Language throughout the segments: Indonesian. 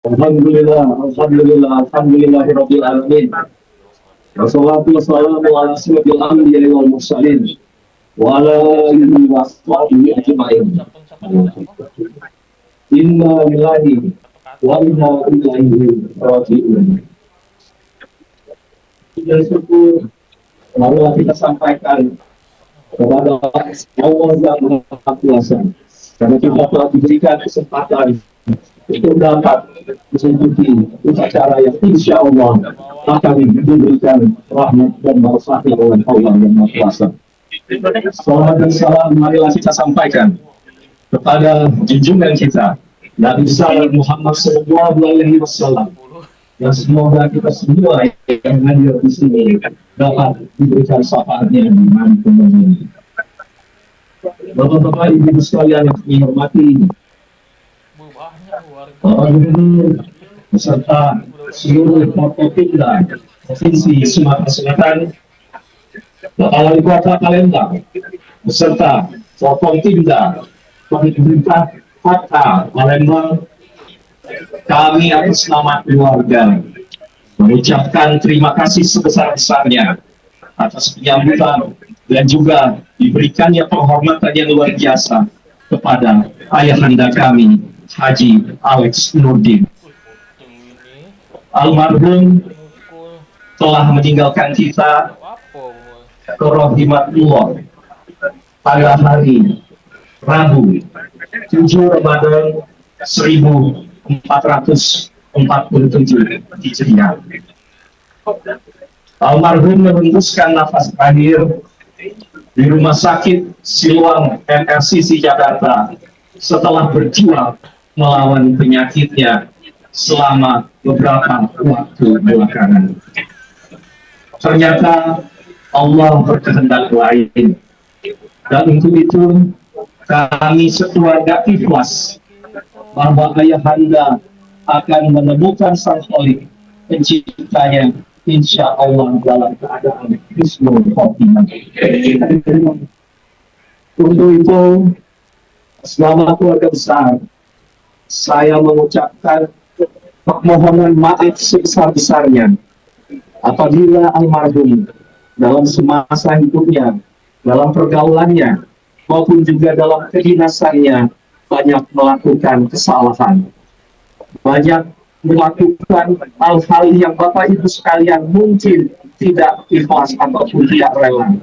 Alhamdulillah, alhamdulillah, alhamdulillahirabbil alamin. Wassalatu wassalamu ala asyrofil anbiya'i wal mursalin wa ala alihi wa sahbihi ajma'in. Inna lillahi wa inna ilaihi raji'un. Puji syukur marilah kita sampaikan kepada Allah yang Maha Kuasa. Karena kita telah diberikan kesempatan untuk dapat mengikuti upacara yang insya Allah akan diberikan rahmat dan barokah oleh Allah yang Maha Kuasa. Salam dan salam marilah kita sampaikan kepada junjungan kita Nabi besar Muhammad Sallallahu Alaihi Wasallam, dan semoga kita semua yang hadir di sini dapat diberikan syafaatnya di mana pun berada. Bapak-bapak, ibu sekalian yang kami hormati, Bapak Gubernur beserta seluruh Forkopimda Provinsi Sumatera Selatan, Bapak Wali Kota Palembang beserta Forkopimda Pemerintah Kota Palembang, kami atas nama keluarga mengucapkan terima kasih sebesar-besarnya atas penyambutan dan juga diberikannya penghormatan yang luar biasa kepada ayahanda kami, Haji Alex Nurdin. Almarhum telah meninggalkan kita ke rahimatullah pada hari Rabu 7 Ramadan 1447 Hijriah. Almarhum menghembuskan nafas terakhir di Rumah Sakit Siloam MRCC Jakarta setelah berjuang melawan penyakitnya selama beberapa waktu belakangan. Ternyata Allah berkehendak lain, dan untuk itu kami sekeluarga ikhlas bahwa ayahanda akan menemukan sang Khalik penciptanya insya Allah dalam keadaan husnul khotimah. Untuk itu, selama keluarga besar, saya mengucapkan permohonan maaf sebesar-besarnya apabila almarhum dalam semasa hidupnya, dalam pergaulannya, maupun juga dalam kedinasannya banyak melakukan kesalahan, banyak melakukan hal-hal yang Bapak Ibu sekalian mungkin tidak ikhlas ataupun tidak rela.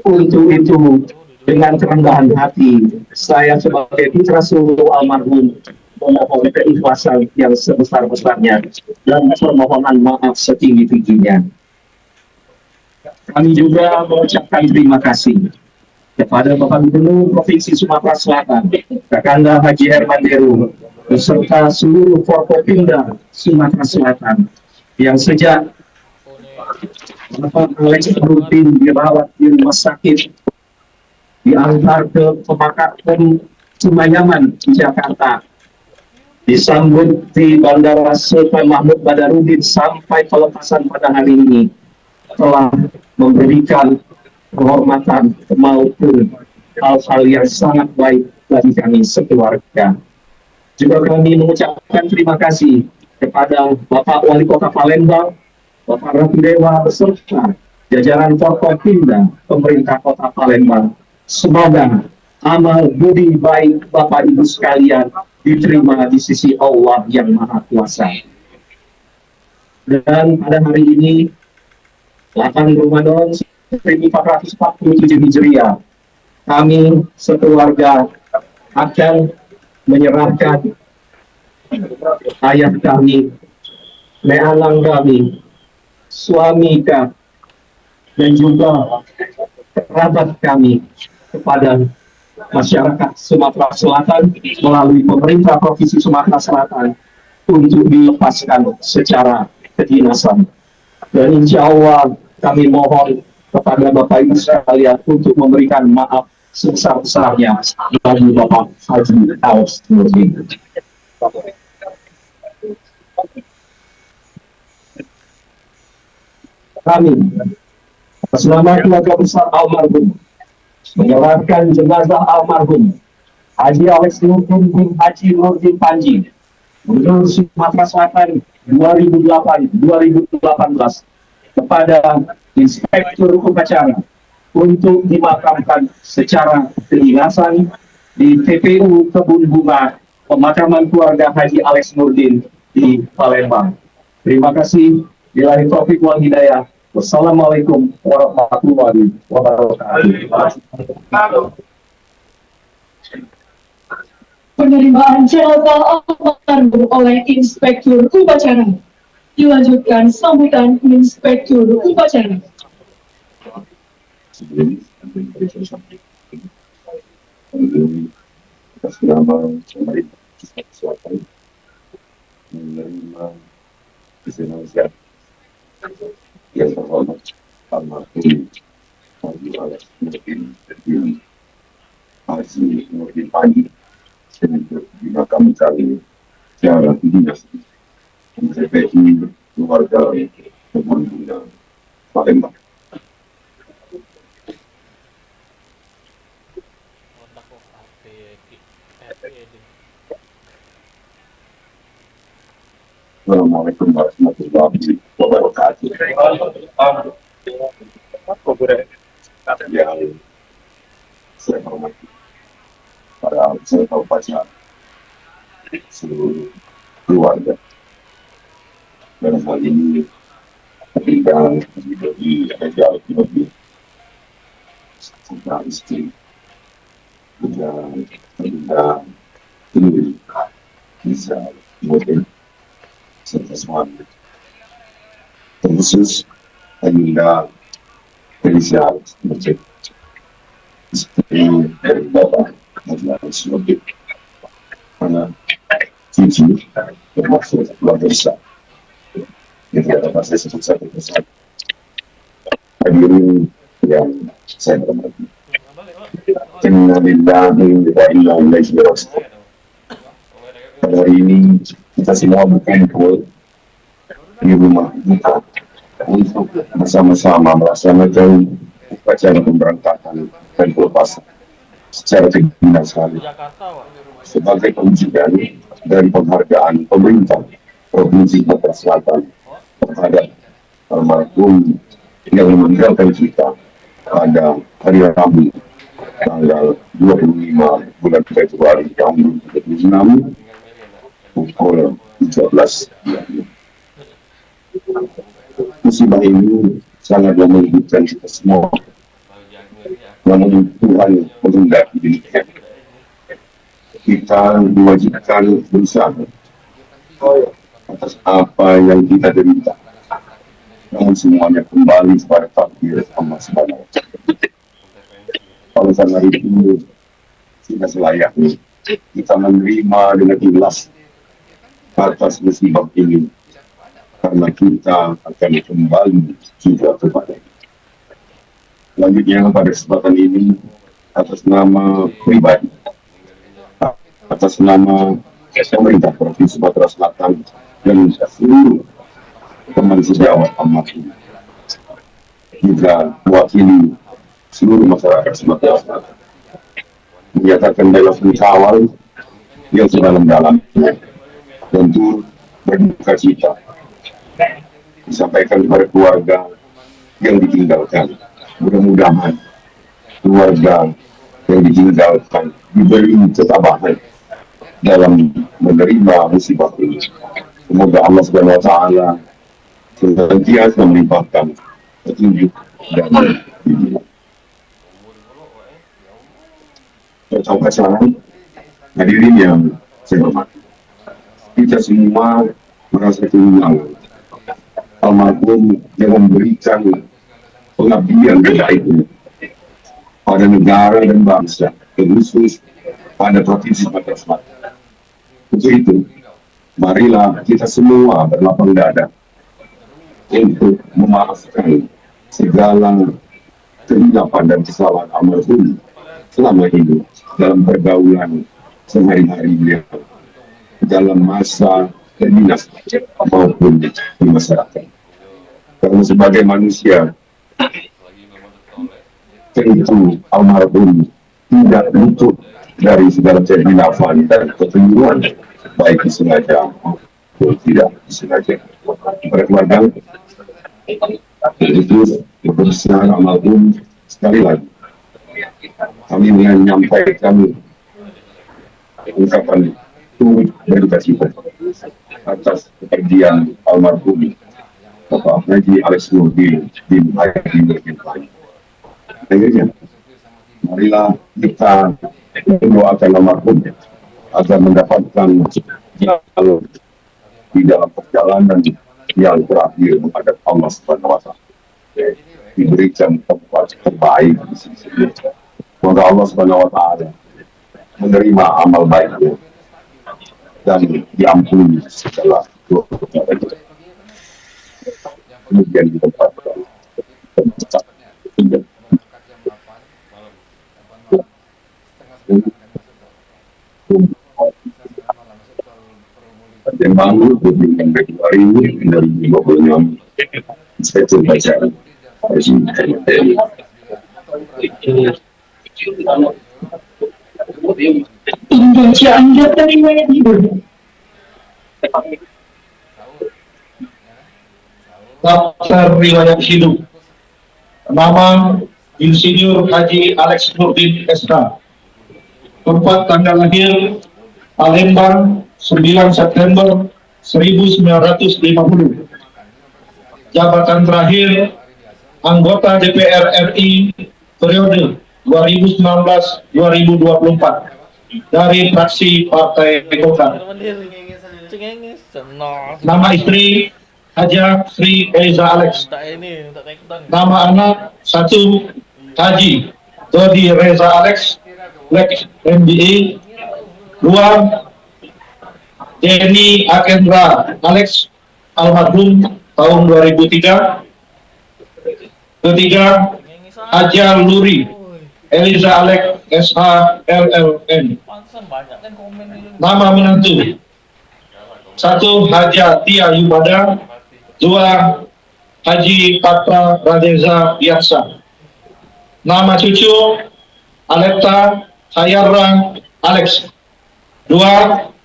Untuk itu, dengan kerendahan hati, saya sebagai putra sulung almarhum memohon keikhlasan yang sebesar-besarnya dan permohonan maaf setinggi-tingginya. Kami juga mengucapkan terima kasih kepada Bapak Gubernur Provinsi Sumatera Selatan, Kakanda Haji Herman Deru, beserta seluruh Forkopimda Sumatera Selatan yang sejak Bapak Alex Nurdin dirawat di rumah sakit diantar ke pemakaman Cimayaman di Jakarta, disambut di Bandara Sultan Mahmud Badarudin sampai pelepasan pada hari ini, telah memberikan penghormatan maupun hal-hal yang sangat baik bagi kami sekeluarga. Juga kami mengucapkan terima kasih kepada Bapak Wali Kota Palembang, Bapak Ratu Dewa beserta jajaran Forkopimda pemerintah Kota Palembang. Semoga amal budi baik Bapak Ibu sekalian diterima di sisi Allah yang Maha Kuasa. Dan pada hari ini 8 Ramadan 1447 Hijriah, kami sekeluarga akan menyerahkan ayah kami, nealang kami, suami kami, dan juga kerabat kami kepada masyarakat Sumatera Selatan melalui pemerintah Provinsi Sumatera Selatan untuk dilepaskan secara kedinasan. Dan insya Allah kami mohon kepada Bapak Ibu sekalian untuk memberikan maaf sebesar-besarnya bagi Bapak Haji Alex Nurdin. Kami atas nama keluarga besar almarhum menyerahkan jenazah almarhum Haji Alex Nurdin bin Haji Nurdin Panji Gubernur Sumatera Selatan 2008-2018 kepada Inspektur Upacara untuk dimakamkan secara kedinasan di TPU Kebun Bunga Pemakaman Keluarga Haji Alex Nurdin di Palembang. Terima kasih. Billahi taufiq wal hidayah. Wassalamualaikum warahmatullahi wabarakatuh. Penerimaan jenazah almarhum oleh Inspektur Upacara. Dilanjutkan sambutan Inspektur Upacara. Atas nama pemerintah Sumatera Selatan menerima jenazah yang terhormat almarhum Haji Alex Nurdin Haji Nurdin Pandi untuk dimakamkan secara dinas menjadi keluarga Kebun Bunga Palembang. Assalamualaikum warahmatullahi wabarakatuh. Yang saya hormati para peserta upacara, seluruh keluarga, dalam hal ini ketika diberi ajal diberi serta istri dan ini bisa model serta suami terkhusus Ayunda Felicia Mercek istri dari Bapak adalah sebagai anak cucu termasuk keluarga besar yang tidak dapat saya sebut satu persatu. Hadirin yang saya hormati, inna lillahi wa inna ilaihi raji'un. Pada hari ini kita semua berkumpul di rumah kita untuk bersama-sama melaksanakan upacara pemberangkatan dan pelepasan secara kedinasan sebagai penunjukan dari penghargaan pemerintah Provinsi Sumatera Selatan terhadap almarhum yang meninggalkan kita pada hari Rabu tanggal 25 bulan Februari tahun 2026 pukul 13. Musibah ini sangatlah menyebutkan kita semua, namun Tuhan menghendaki demikian. Kita diwajibkan berusaha atas apa yang kita derita, namun semuanya kembali kepada takdir Allah Subhanahu wa Ta'ala. Oleh karena itu, kita selayaknya kita menerima dengan ikhlas atas musibah ini, karena kita akan kembali juga kepada. Selanjutnya pada kesempatan ini, atas nama pribadi, atas nama pemerintah Provinsi Sumatera Selatan dan seluruh teman sejawat almarhum, juga mewakili seluruh masyarakat Sumatera Selatan, menyatakan bela sungkawa yang sedalam-dalamnya tentu berduka cita disampaikan kepada keluarga yang ditinggalkan. Mudah-mudahan keluarga yang ditinggalkan diberi ketabahan dalam menerima musibah ini. Semoga Allah Subhanahu wa Ta'ala senantiasa melimpahkan petunjuk dan bimbingan. Upacara hadirin yang saya hormati, kita semua merasa kehilangan almarhum yang memberikan pengabdian terbaik pada negara dan bangsa, terkhusus pada Provinsi Sumatera Selatan. Untuk itu, marilah kita semua berlapang dada untuk memaafkan segala kehilapan dan kesalahan almarhum selama ini dalam pergaulan sehari-hari beliau dalam masa berdinas maupun di masyarakat. Karena sebagai manusia, tentu almarhum tidak luput dari segala kehilafan dan kekeliruan. baik disengaja maupun tidak disengaja. Para keluarga, itu berusaha almarhum sekali lagi kami menyampaikan ungkapan turut berduka cita atas kepergian almarhum Bapak Haji Alex Nurdin bin Haji Nurdin. Akhirnya, marilah kita mendoakan almarhum agar mendapatkan jalan di dalam perjalanan yang terakhir menghadap Allah Subhanahu wa Ta'ala. Diberikan tempat terbaik di sisi Allah. Semoga Allah Subhanahu wa Ta'ala menerima amal baiknya dan diampuni segala dosa-dosa. Kemudian ditempatkan tempat yang baru diberikan Februari 2026 Inspektur Bacaan Presiden TNI. Indonesia Anda terima yang hidup. Daftar riwayat hidup. Nama Insinyur Haji Alex Nurdin SK. Tempat tanggal lahir Palembang 9 September 1950. Jabatan terakhir anggota DPR RI periode 2019-2024 dari fraksi Partai Golkar. Nama istri Haja Sri Eliza Alex. Nama anak 1 Haji Dodi Reza Alex Lex MBA. 2 Denny Akendra Alex almarhum tahun 2003. Ketiga Haja Luri Eliza Alex SH LLN. Nama menantu 1 Haja Tia Yubada. 2 Haji Patra Radeza Biasa. Nama cucu Aleta Hayara Alex. 2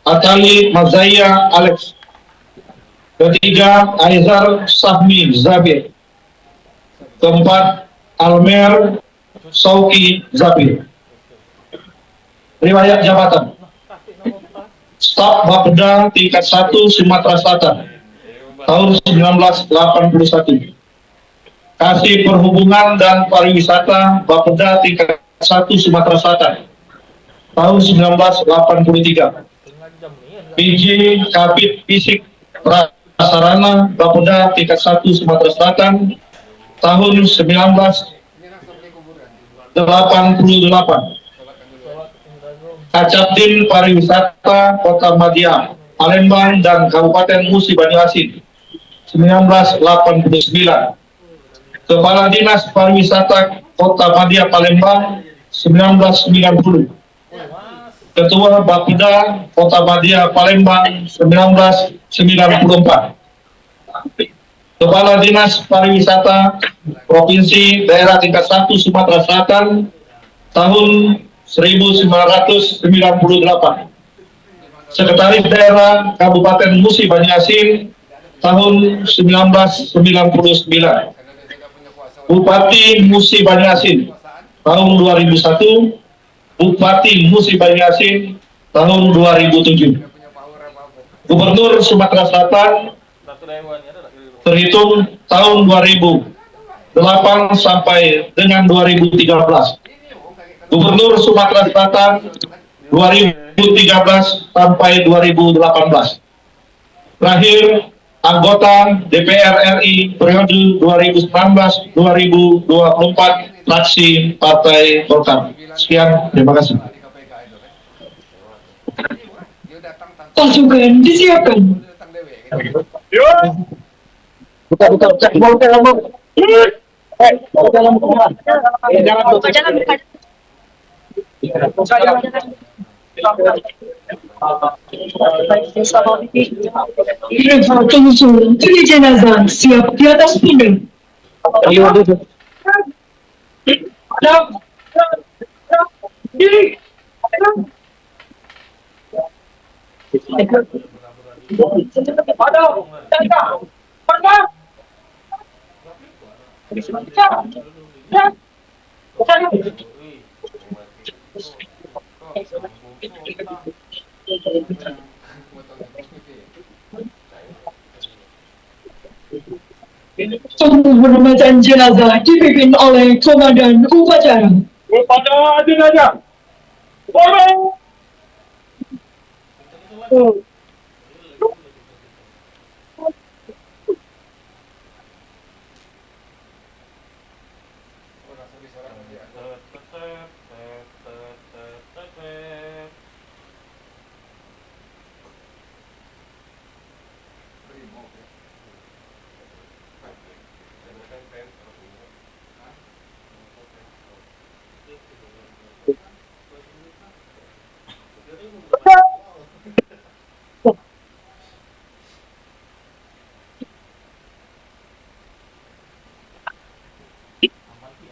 Atali Mazaya Alex. Ketiga Aizar Sahmi Zabir. Keempat Almer Sauki Zabir. Riwayat jabatan Staf Bapeda tingkat 1 Sumatera Selatan tahun 1981. Kasih Perhubungan dan Pariwisata Bapeda tingkat 1 Sumatera Selatan tahun 1983. PJ Kapit Fisik Prasarana Bapeda tingkat 1 Sumatera Selatan tahun 1988. Kacaptin Pariwisata Kota Madia, Palembang dan Kabupaten Musi Banyuasin 1989. Kepala Dinas Pariwisata Kota Madia Palembang 1990. Ketua Bapeda Kota Madia Palembang 1994. Kepala Dinas Pariwisata Provinsi Daerah tingkat 1 Sumatera Selatan tahun 1998. Sekretaris Daerah Kabupaten Musi Banyuasin tahun 1999. Bupati Musi Banyuasin tahun 2001. Bupati Musi Banyuasin tahun 2007. Gubernur Sumatera Selatan terhitung tahun 2008 sampai dengan 2013. Gubernur Sumatera Selatan 2013 sampai 2018. Terakhir, anggota DPR RI periode 2019-2024 fraksi Partai Golkar. Sekian, terima kasih. Pasukan disiapkan. Buka. Penyusul tiga jenazah siap di atas pinggang. Penghormatan jenazah dipimpin oleh Komandan Upacara. Kepada jenazah. Tolong.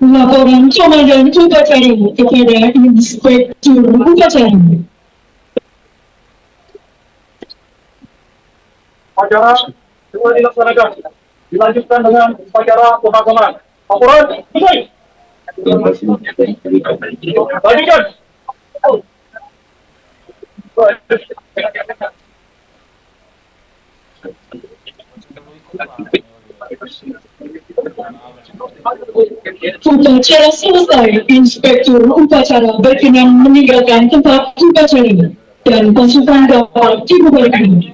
Laporan Komandan Upacara kepada Inspektur Upacara. Upacara segera dilaksanakan. Dilanjutkan dengan upacara pemakaman. Laporan selesai. Terima kasih. Lanjutkan. Upacara selesai, Inspektur Upacara berkenan meninggalkan tempat upacara dan pasukan dapat dibubarkan.